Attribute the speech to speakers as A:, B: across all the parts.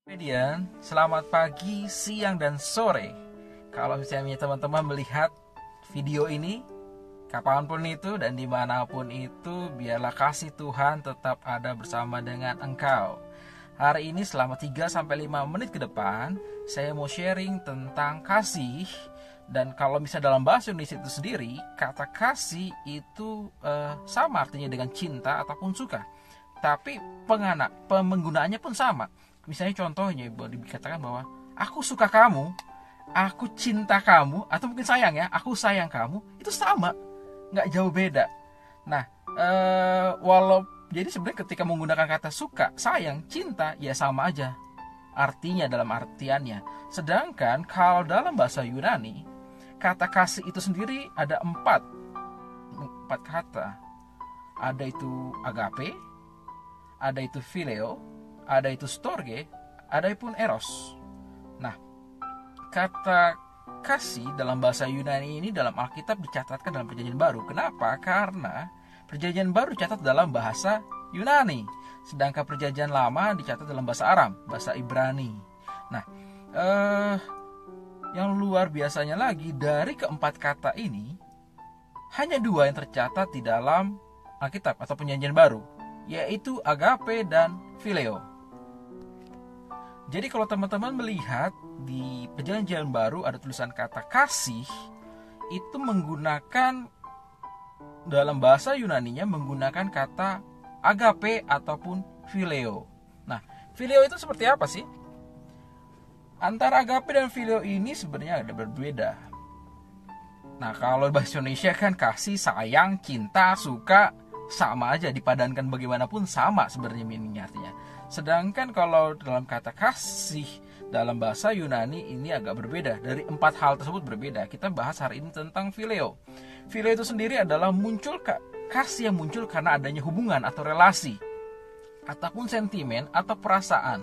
A: Median, selamat pagi, siang, dan sore. Kalau misalnya teman-teman melihat video ini, kapanpun itu dan dimanapun itu, biarlah kasih Tuhan tetap ada bersama dengan engkau. Hari ini selama 3-5 menit ke depan, saya mau sharing tentang kasih. Dan kalau misalnya dalam bahasa Indonesia itu sendiri, kata kasih itu sama artinya dengan cinta ataupun suka. Tapi penggunaannya pun sama. Misalnya contohnya dikatakan bahwa aku suka kamu, aku cinta kamu, atau mungkin sayang ya, aku sayang kamu, itu sama, nggak jauh beda. Nah, jadi sebenarnya ketika menggunakan kata suka, sayang, cinta, ya sama aja artinya dalam artiannya. Sedangkan kalau dalam bahasa Yunani, kata kasih itu sendiri ada empat kata. Ada itu agape, ada itu phileo, ada itu storge, ada pun eros. Nah, kata kasih dalam bahasa Yunani ini dalam Alkitab dicatatkan dalam Perjanjian Baru. Kenapa? Karena Perjanjian Baru dicatat dalam bahasa Yunani, sedangkan Perjanjian Lama dicatat dalam bahasa Aram, bahasa Ibrani. Nah, yang luar biasanya lagi, dari keempat kata ini hanya dua yang tercatat di dalam Alkitab atau Perjanjian Baru, yaitu agape dan phileo. Jadi kalau teman-teman melihat di Perjanjian Baru ada tulisan kata kasih, itu menggunakan dalam bahasa Yunaninya menggunakan kata agape ataupun phileo. Nah, phileo itu seperti apa sih? Antara agape dan phileo ini sebenarnya ada berbeda. Nah, kalau bahasa Indonesia kan kasih, sayang, cinta, suka, sama aja, dipadankan bagaimanapun sama sebenarnya meaningnya, artinya. Sedangkan kalau dalam kata kasih dalam bahasa Yunani ini agak berbeda. Dari empat hal tersebut berbeda. Kita bahas hari ini tentang phileo. Phileo itu sendiri adalah kasih yang muncul karena adanya hubungan atau relasi, ataupun sentimen atau perasaan.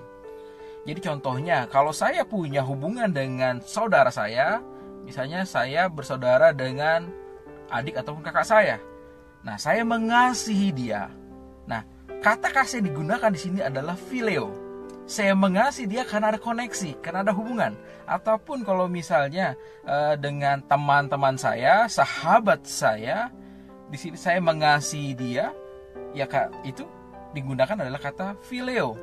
A: Jadi contohnya, kalau saya punya hubungan dengan saudara saya, misalnya saya bersaudara dengan adik ataupun kakak saya. Nah, saya mengasihi dia. Nah, kata kasih yang digunakan di sini adalah phileo. Saya mengasihi dia karena ada koneksi, karena ada hubungan. Ataupun kalau misalnya dengan teman-teman saya, sahabat saya, di sini saya mengasihi dia, ya itu digunakan adalah kata phileo.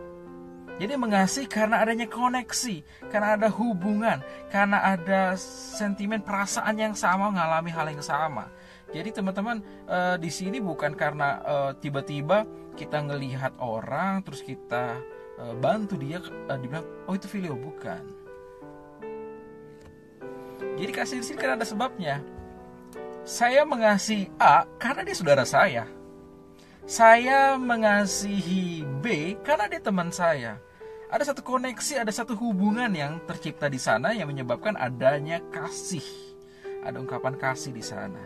A: Jadi mengasihi karena adanya koneksi, karena ada hubungan, karena ada sentimen perasaan yang sama, mengalami hal yang sama. Jadi teman-teman, di sini bukan karena tiba-tiba kita ngelihat orang terus kita bantu dia, dibilang oh itu phileo, bukan. Jadi kasih di sini kan ada sebabnya. Saya mengasihi A karena dia saudara saya. Saya mengasihi B karena dia teman saya. Ada satu koneksi, ada satu hubungan yang tercipta di sana yang menyebabkan adanya kasih. Ada ungkapan kasih di sana.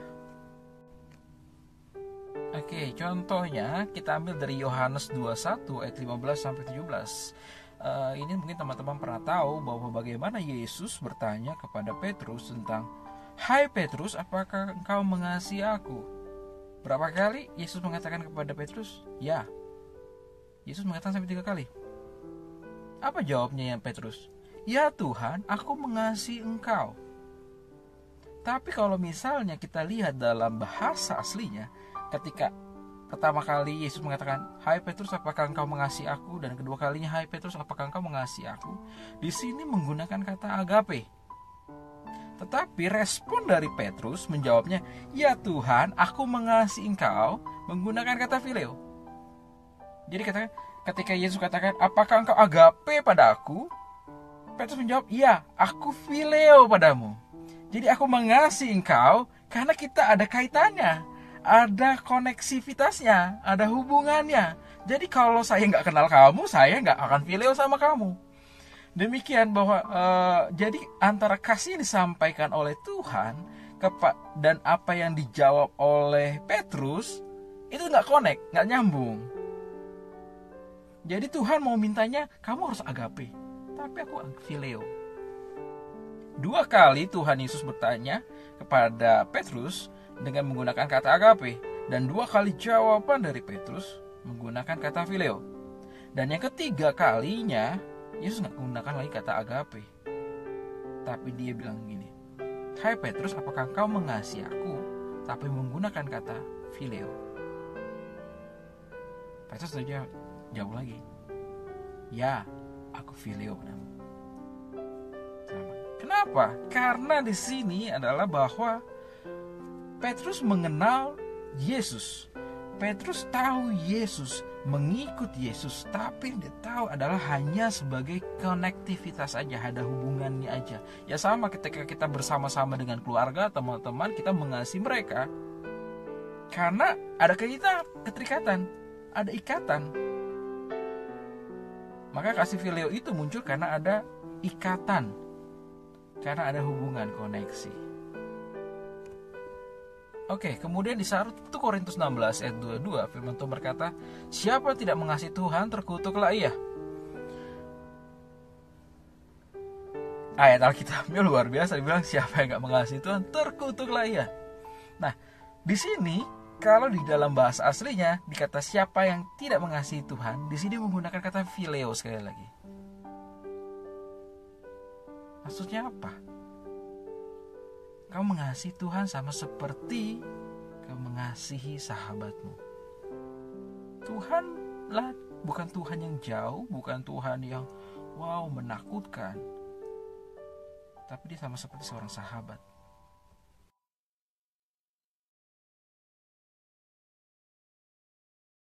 A: Oke, contohnya kita ambil dari Yohanes 21 ayat 15 sampai 17. Ini mungkin teman-teman pernah tahu bahwa bagaimana Yesus bertanya kepada Petrus tentang, "Hai Petrus, apakah engkau mengasihi aku?" Berapa kali Yesus mengatakan kepada Petrus? Ya. Yesus mengatakan sampai 3 kali. Apa jawabnya ya Petrus? "Ya Tuhan, aku mengasihi engkau." Tapi kalau misalnya kita lihat dalam bahasa aslinya, ketika pertama kali Yesus mengatakan, "Hai Petrus, apakah engkau mengasihi aku?" dan kedua kalinya, "Hai Petrus, apakah engkau mengasihi aku?" Di sini menggunakan kata agape. Tetapi respon dari Petrus menjawabnya, "Ya Tuhan, aku mengasihi engkau," menggunakan kata phileo. Jadi ketika Yesus katakan, "Apakah engkau agape pada aku?" Petrus menjawab, "Ya, aku phileo padamu." Jadi aku mengasihi engkau karena kita ada kaitannya, ada koneksivitasnya, ada hubungannya. Jadi kalau saya nggak kenal kamu, saya nggak akan phileo sama kamu. Demikian bahwa jadi antara kasih yang disampaikan oleh Tuhan dan apa yang dijawab oleh Petrus itu nggak connect, nggak nyambung. Jadi Tuhan mau mintanya kamu harus agape, tapi aku phileo. 2 kali Tuhan Yesus bertanya kepada Petrus dengan menggunakan kata agape, dan 2 kali jawaban dari Petrus menggunakan kata phileo. Dan yang ketiga kalinya Yesus nggak menggunakan lagi kata agape, tapi dia bilang gini, "Hai Petrus, apakah kau mengasihi aku?" Tapi menggunakan kata phileo. Petrus saja jawab lagi, "Ya, aku phileo padamu." Kenapa? Karena di sini adalah bahwa Petrus mengenal Yesus. Petrus tahu Yesus, mengikut Yesus, tapi yang dia tahu adalah hanya sebagai konektivitas aja, ada hubungannya aja. Ya sama ketika kita bersama-sama dengan keluarga, teman-teman, kita mengasihi mereka karena ada keterikatan, ada ikatan. Maka kasih fileo itu muncul karena ada ikatan, karena ada hubungan, koneksi. Oke, kemudian di 1 Korintus 16 ayat 22 firman Tuhan berkata, "Siapa tidak mengasihi Tuhan, terkutuklah ia." Ayat Alkitabnya luar biasa, dibilang siapa yang gak mengasihi Tuhan, terkutuklah ia. Nah, di sini kalau di dalam bahasa aslinya dikata siapa yang tidak mengasihi Tuhan, di sini menggunakan kata phileo sekali lagi. Maksudnya apa? Kau mengasihi Tuhan sama seperti kau mengasihi sahabatmu. Tuhanlah bukan Tuhan yang jauh, bukan Tuhan yang menakutkan, tapi dia sama seperti seorang sahabat.